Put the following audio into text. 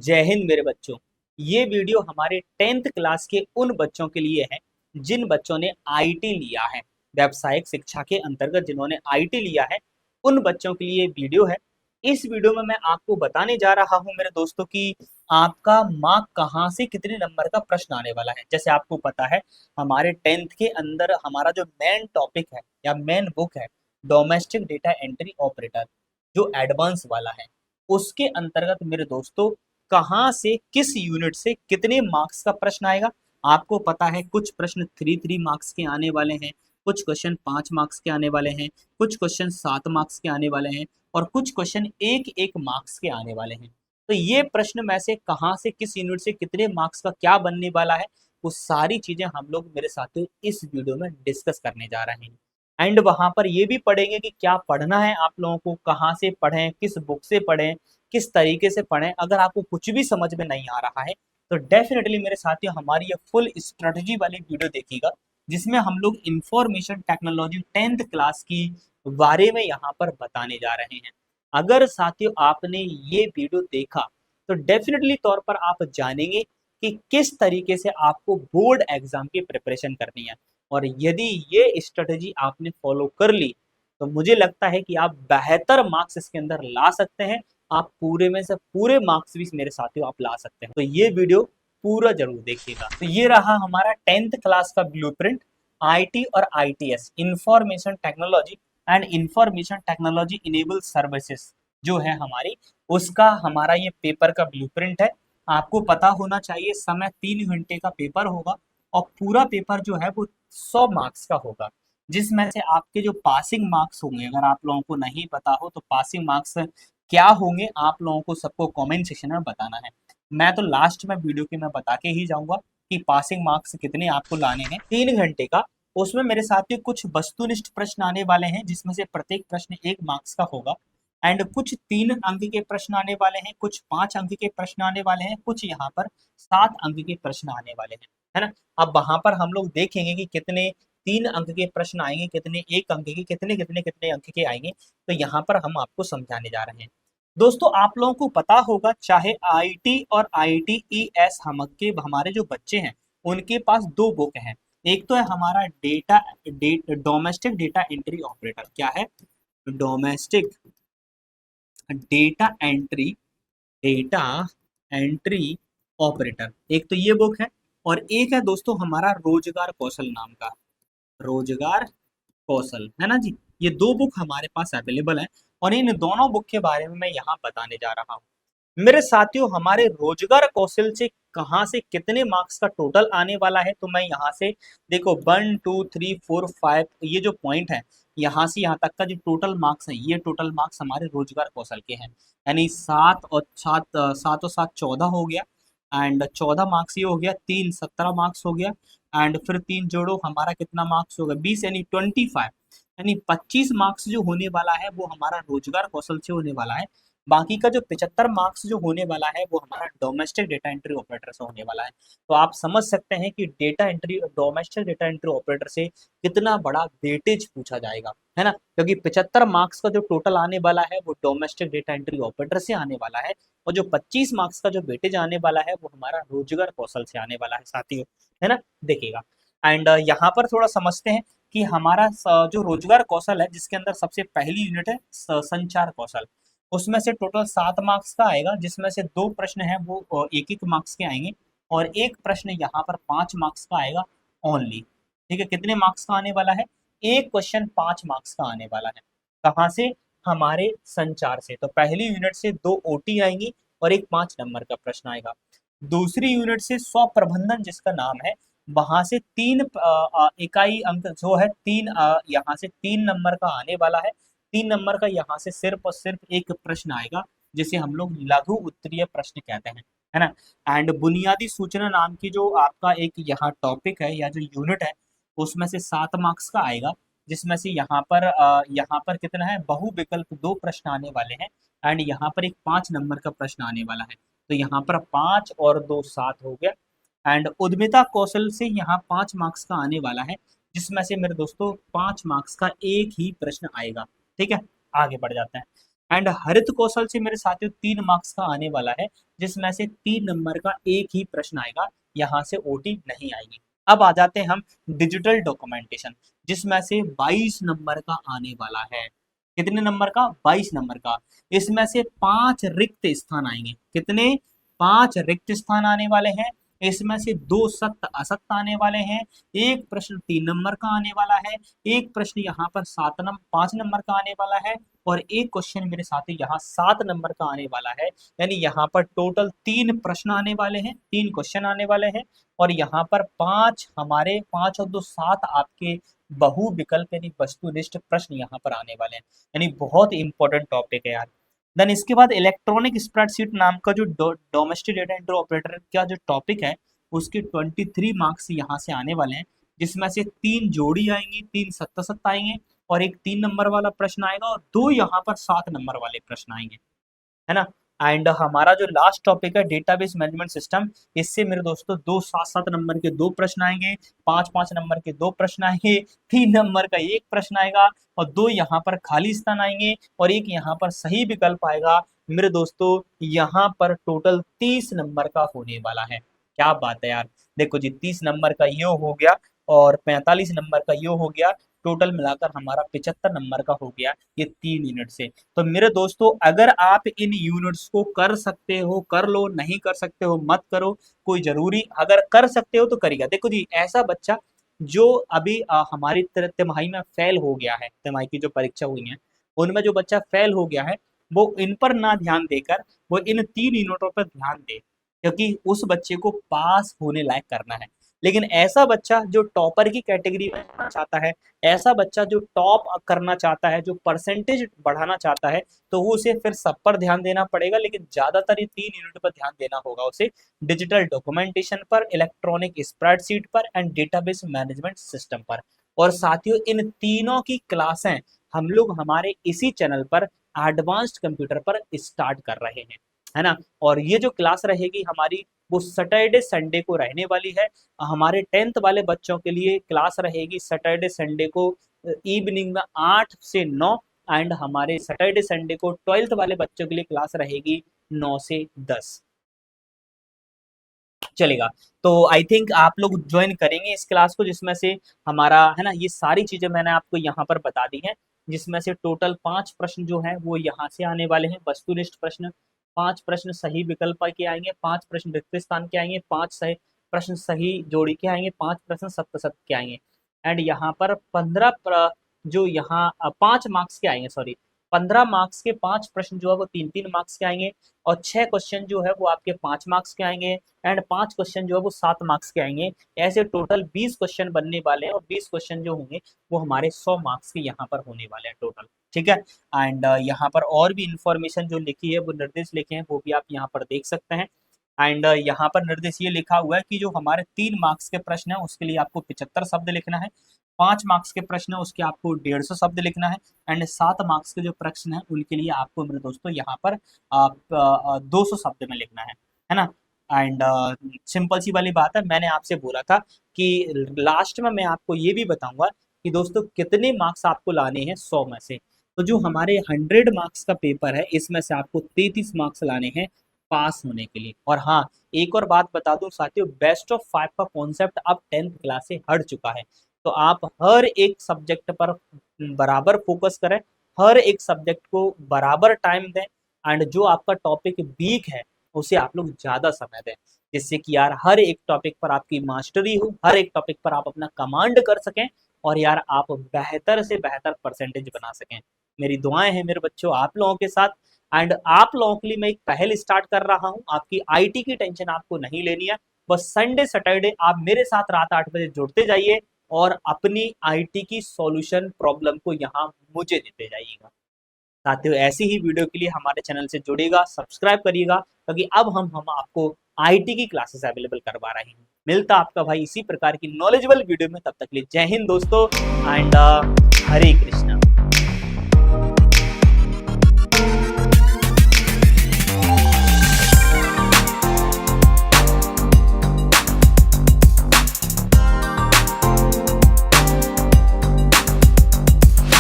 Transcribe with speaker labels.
Speaker 1: जय हिंद मेरे बच्चों। ये वीडियो हमारे 10th क्लास के उन बच्चों के लिए है जिन बच्चों ने आईटी लिया है। व्यावसायिक शिक्षा के अंतर्गत जिन्होंने आईटी लिया है उन बच्चों के लिए वीडियो है। इस वीडियो में मैं आपको बताने जा रहा हूं मेरे दोस्तों कि आपका मार्क कहाँ से कितने नंबर का प्रश्न आने वाला है। जैसे आपको पता है हमारे 10th के अंदर हमारा जो मेन टॉपिक है या मेन बुक है डोमेस्टिक डेटा एंट्री ऑपरेटर जो एडवांस वाला है, उसके अंतर्गत मेरे दोस्तों कहाँ से किस यूनिट से कितने मार्क्स का प्रश्न आएगा। आपको पता है कुछ प्रश्न 3 मार्क्स के आने वाले हैं, कुछ क्वेश्चन 5 मार्क्स के आने वाले हैं, कुछ क्वेश्चन 7 मार्क्स के आने वाले हैं और कुछ क्वेश्चन 1 मार्क्स के आने वाले हैं। तो ये प्रश्न में से कहाँ से किस यूनिट से कितने मार्क्स का क्या बनने वाला है, वो सारी चीजें हम लोग मेरे साथियों इस वीडियो में डिस्कस करने जा रहे हैं। एंड वहां पर ये भी पढ़ेंगे कि क्या पढ़ना है आप लोगों को, कहाँ से पढ़ें, किस बुक से पढ़ें, किस तरीके से पढ़ें। अगर आपको कुछ भी समझ में नहीं आ रहा है तो डेफिनेटली मेरे साथियों हमारी ये फुल स्ट्रेटजी वाली वीडियो देखिएगा जिसमें हम लोग इंफॉर्मेशन टेक्नोलॉजी 10th क्लास की बारे में यहाँ पर बताने जा रहे हैं। अगर साथियों आपने ये वीडियो देखा तो डेफिनेटली तौर पर आप जानेंगे कि किस तरीके से आपको बोर्ड एग्जाम की प्रिपरेशन करनी है। और यदि ये स्ट्रेटजी आपने फॉलो कर ली तो मुझे लगता है कि आप बेहतर मार्क्स इसके अंदर ला सकते हैं। आप पूरे में से पूरे मार्क्स भी मेरे साथियों आप ला सकते हैं। तो ये वीडियो पूरा जरूर देखिएगा। तो ये रहा हमारा 10th क्लास का ब्लूप्रिंट, आईटी और ITS information technology and information technology enable services जो है हमारी, उसका हमारा ये पेपर का ब्लूप्रिंट है। आपको पता होना चाहिए समय 3 घंटे का पेपर होगा और पूरा पेपर जो है वो 100 मार्क्स का होगा, जिसमें से आपके जो पासिंग मार्क्स होंगे, अगर आप लोगों को नहीं पता हो तो पासिंग मार्क्स क्या होंगे आप लोगों को सबको कमेंट सेक्शन में बताना है। मैं तो लास्ट में वीडियो के मैं बता के ही जाऊंगा कि पासिंग मार्क्स कितने आपको लाने हैं 3 घंटे का। उसमें मेरे साथियों कुछ वस्तुनिष्ठ प्रश्न आने वाले हैं जिसमें से प्रत्येक प्रश्न 1 मार्क्स का होगा। एंड कुछ 3 अंक के प्रश्न आने वाले हैं, कुछ 5 अंक के प्रश्न आने वाले हैं, कुछ यहाँ पर 7 अंक के प्रश्न आने वाले हैं, है ना। अब वहां पर हम लोग देखेंगे कि कितने 3 अंक के प्रश्न आएंगे, कितने 1 अंक के, कितने कितने कितने अंक के आएंगे। तो यहाँ पर हम आपको समझाने जा रहे हैं। दोस्तों आप लोगों को पता होगा चाहे आईटी और आईटीईएस हम के हमारे जो बच्चे हैं उनके पास 2 बुक हैं। एक तो है हमारा डोमेस्टिक डेटा एंट्री ऑपरेटर, क्या है, domestic data entry, data entry operator, एक तो ये बुक है। और एक है दोस्तों हमारा रोजगार कौशल नाम का, रोजगार कौशल, है ना जी। ये 2 बुक हमारे पास अवेलेबल है और इन दोनों बुक के बारे में मैं यहाँ बताने जा रहा हूँ। मेरे साथियों हमारे रोजगार कौशल से कहाँ से कितने मार्क्स का टोटल आने वाला है, तो मैं यहाँ से देखो 1 2 3 4 5 ये जो पॉइंट है यहाँ से यहाँ तक का जो टोटल मार्क्स है, ये टोटल मार्क्स हमारे रोजगार कौशल के हैं। यानी 7 और 7 14 हो गया। एंड 14 मार्क्स ये हो गया, 3 17 मार्क्स हो गया। एंड फिर 3 जोड़ो हमारा कितना मार्क्स होगा 20 यानी 25, यानी 25 मार्क्स जो होने वाला है वो हमारा रोजगार कौशल से होने वाला है। बाकी का जो 75 मार्क्स जो होने वाला है वो हमारा डोमेस्टिक डेटा एंट्री ऑपरेटर से होने वाला है। तो आप समझ सकते हैं कि data entry domestic data entry operator से कितना बड़ा वेटेज पूछा जाएगा, है ना। क्योंकि 75 मार्क्स का जो टोटल आने वाला है वो डोमेस्टिक डेटा एंट्री ऑपरेटर से आने वाला है और जो 25 मार्क्स का जो वेटेज आने वाला है वो हमारा रोजगार कौशल से आने वाला है साथियों, है ना। देखिएगा एंड यहाँ पर थोड़ा समझते हैं कि हमारा जो रोजगार कौशल है जिसके अंदर सबसे पहली यूनिट है संचार कौशल, उसमें से टोटल 7 मार्क्स का आएगा जिसमें से 2 प्रश्न है वो 1 1 मार्क्स के आएंगे और एक प्रश्न यहाँ पर 5 मार्क्स का आएगा ओनली। ठीक है, कितने मार्क्स का आने वाला है, एक क्वेश्चन 5 मार्क्स का आने वाला है। कहाँ से, हमारे संचार से। तो पहली यूनिट से 2 ओटी आएंगी और एक 5 नंबर का प्रश्न आएगा। दूसरी यूनिट से स्व प्रबंधन जिसका नाम है, वहां से 3 इकाई अंक जो है 3 यहाँ से 3 नंबर का आने वाला है। 3 नंबर का यहाँ से सिर्फ और सिर्फ एक प्रश्न आएगा जिसे हम लोग लघु उत्तरीय प्रश्न कहते हैं, है ना। एंड बुनियादी सूचना नाम की जो आपका एक यहाँ टॉपिक है या जो यूनिट है उसमें से 7 मार्क्स का आएगा जिसमें से यहाँ पर कितना है, बहुविकल्प 2 प्रश्न आने वाले हैं। एंड यहाँ पर एक 5 नंबर का प्रश्न आने वाला है। तो यहाँ पर 5 और 2 7 हो गया। एंड उद्यमिता कौशल से यहाँ 5 मार्क्स का आने वाला है जिसमें से मेरे दोस्तों 5 मार्क्स का एक ही प्रश्न आएगा। ठीक है, आगे बढ़ जाते हैं। एंड हरित कौशल से मेरे साथियों 3 मार्क्स का आने वाला है, जिसमें से 3 नंबर का एक ही प्रश्न आएगा, यहाँ से ओटी नहीं आएगी। अब आ जाते हैं हम डिजिटल डॉक्यूमेंटेशन, जिसमें से 22 नंबर का आने वाला है। कितने नंबर का? 22 नंबर का। इसमें से 5 रिक्त स्थान आएंगे। कितने? 5 रिक्त स्थान आने वाले हैं। इसमें से 2 सत्य असत्य आने वाले हैं। एक प्रश्न 3 नंबर का आने वाला है। एक प्रश्न यहाँ पर 5 नंबर का आने वाला है। और एक क्वेश्चन मेरे साथी यहाँ 7 नंबर का आने वाला है। यानी यहाँ पर टोटल 3 प्रश्न आने वाले हैं, 3 क्वेश्चन आने वाले हैं। और यहाँ पर 5 और 2 7 आपके बहु विकल्प यानी वस्तुनिष्ठ प्रश्न यहाँ पर आने वाले हैं। यानी बहुत इंपॉर्टेंट टॉपिक है यार। देन इसके बाद इलेक्ट्रॉनिक स्प्रेडशीट नाम का जो डोमेस्टिक डेटा एंट्री ऑपरेटर का जो टॉपिक है, उसके 23 मार्क्स यहाँ से आने वाले हैं, जिसमें से 3 जोड़ी आएंगी, 3 सत्य आएंगे और एक 3 नंबर वाला प्रश्न आएगा और 2 यहाँ पर 7 नंबर वाले प्रश्न आएंगे, है ना। एंड हमारा जो लास्ट टॉपिक है डेटाबेस मैनेजमेंट सिस्टम, इससे मेरे दोस्तों 2 7 7 नंबर के 2 प्रश्न आएंगे, 5 5 नंबर के 2 प्रश्न आएंगे, 3 नंबर का एक प्रश्न आएगा और 2 यहाँ पर खाली स्थान आएंगे और एक यहाँ पर सही विकल्प आएगा। मेरे दोस्तों यहाँ पर टोटल 30 नंबर का होने वाला है। क्या बात है यार। देखो जी, 30 नंबर का ये हो गया और 45 नंबर का ये हो गया, टोटल मिलाकर हमारा 75 नंबर का हो गया ये 3 यूनिट से। तो मेरे दोस्तों, अगर आप इन यूनिट्स को कर सकते हो कर लो, नहीं कर सकते हो मत करो, कोई जरूरी, अगर कर सकते हो तो करिएगा। देखो जी, ऐसा बच्चा जो अभी हमारी तिमाही में फेल हो गया है, तिमाही की जो परीक्षा हुई है उनमें जो बच्चा फेल हो गया है, वो इन पर ना ध्यान देकर वो इन 3 यूनिटों पर ध्यान दे, क्योंकि उस बच्चे को पास होने लायक करना है। लेकिन ऐसा बच्चा जो टॉपर की कैटेगरी में जाना चाहता है, ऐसा बच्चा जो टॉप करना चाहता है, जो परसेंटेज बढ़ाना चाहता है, तो वो उसे फिर सब पर ध्यान देना पड़ेगा। लेकिन ज्यादातर ये 3 यूनिट पर ध्यान देना होगा उसे, डिजिटल डॉक्यूमेंटेशन पर, इलेक्ट्रॉनिक स्प्रेडशीट पर एंड डेटाबेस मैनेजमेंट सिस्टम पर। और साथियों, इन तीनों की क्लासें हम लोग हमारे इसी चैनल पर एडवांस्ड कंप्यूटर पर स्टार्ट कर रहे हैं, है ना। और ये जो क्लास रहेगी हमारी, वो सैटरडे संडे को रहने वाली है। हमारे 10th वाले बच्चों के लिए क्लास रहेगी सैटरडे संडे को इवनिंग में 8 से 9, एंड हमारे सैटरडे संडे को 12th वाले बच्चों के लिए क्लास रहेगी 9 से 10। चलेगा। तो आई थिंक आप लोग ज्वाइन करेंगे इस क्लास को, जिसमें से हमारा, है ना, ये सारी चीजें मैंने आपको यहाँ पर बता दी हैं, जिसमें से टोटल 5 प्रश्न जो है वो यहाँ से आने वाले हैं, वस्तुनिष्ठ प्रश्न। 5 प्रश्न सही विकल्प के आएंगे, 5 प्रश्न रिक्त स्थान के आएंगे, 5 प्रश्न सही जोड़ी के आएंगे, 5 प्रश्न सत्य सत्य के आएंगे। एंड यहाँ पर 15 जो यहाँ 5 मार्क्स के आएंगे, सॉरी 15 मार्क्स के 5 प्रश्न जो है वो 3 3 मार्क्स के आएंगे और 6 क्वेश्चन जो है वो आपके 5 मार्क्स के आएंगे एंड 5 क्वेश्चन जो है वो 7 मार्क्स के आएंगे। ऐसे टोटल 20 क्वेश्चन बनने वाले हैं और 20 क्वेश्चन जो होंगे वो हमारे 100 मार्क्स के यहाँ पर होने वाले हैं टोटल, ठीक है। एंड यहाँ पर और भी इंफॉर्मेशन जो लिखी है, वो निर्देश लिखे हैं, वो भी आप यहाँ पर देख सकते हैं। एंड यहाँ पर निर्देश ये लिखा हुआ है कि जो हमारे 3 मार्क्स के प्रश्न है उसके लिए आपको 75 शब्द लिखना है, 5 मार्क्स के प्रश्न है उसके आपको 150 शब्द लिखना है एंड 7 मार्क्स के जो प्रश्न है उनके लिए आपको मेरे दोस्तों यहाँ पर 200 शब्द में लिखना है ना। एंड सिंपल सी वाली बात है, मैंने आपसे बोला था कि लास्ट में मैं आपको ये भी बताऊंगा कि दोस्तों कितने मार्क्स आपको लाने हैं 100 में से। तो जो हमारे 100 मार्क्स का पेपर है, इसमें से आपको 33 मार्क्स लाने हैं पास होने के लिए। और हाँ, एक और बात बता दूं साथियों, बेस्ट ऑफ 5 का कॉन्सेप्ट अब 10th क्लास से हट चुका है। तो आप हर एक सब्जेक्ट पर बराबर फोकस करें, हर एक सब्जेक्ट को बराबर टाइम दें एंड जो आपका टॉपिक वीक है उसे आप लोग ज़्यादा समय दें, जिससे कि यार हर एक टॉपिक पर आपकी मास्टरी हो, हर एक टॉपिक पर आप अपना कमांड कर सकें और यार आप बेहतर से बेहतर परसेंटेज बना सकें। मेरी दुआएं हैं मेरे बच्चों आप लोगों के साथ। एंड आप लोगों के लिए मैं एक पहल स्टार्ट कर रहा हूं, आपकी आईटी की टेंशन आपको नहीं लेनी है, बस संडे सैटरडे आप मेरे साथ रात 8 बजे जुड़ते जाइए और अपनी आईटी की सॉल्यूशन प्रॉब्लम को यहाँ मुझे देते जाइएगा। साथियों, ऐसी ही वीडियो के लिए हमारे चैनल से जुड़ेगा, सब्सक्राइब करिएगा, क्योंकि अब हम आपको आईटी की क्लासेस अवेलेबल करवा रहे हैं। मिलता आपका भाई इसी प्रकार की नॉलेजेबल वीडियो में, तब तक के लिए जय हिंद दोस्तों एंड हरे कृष्णा।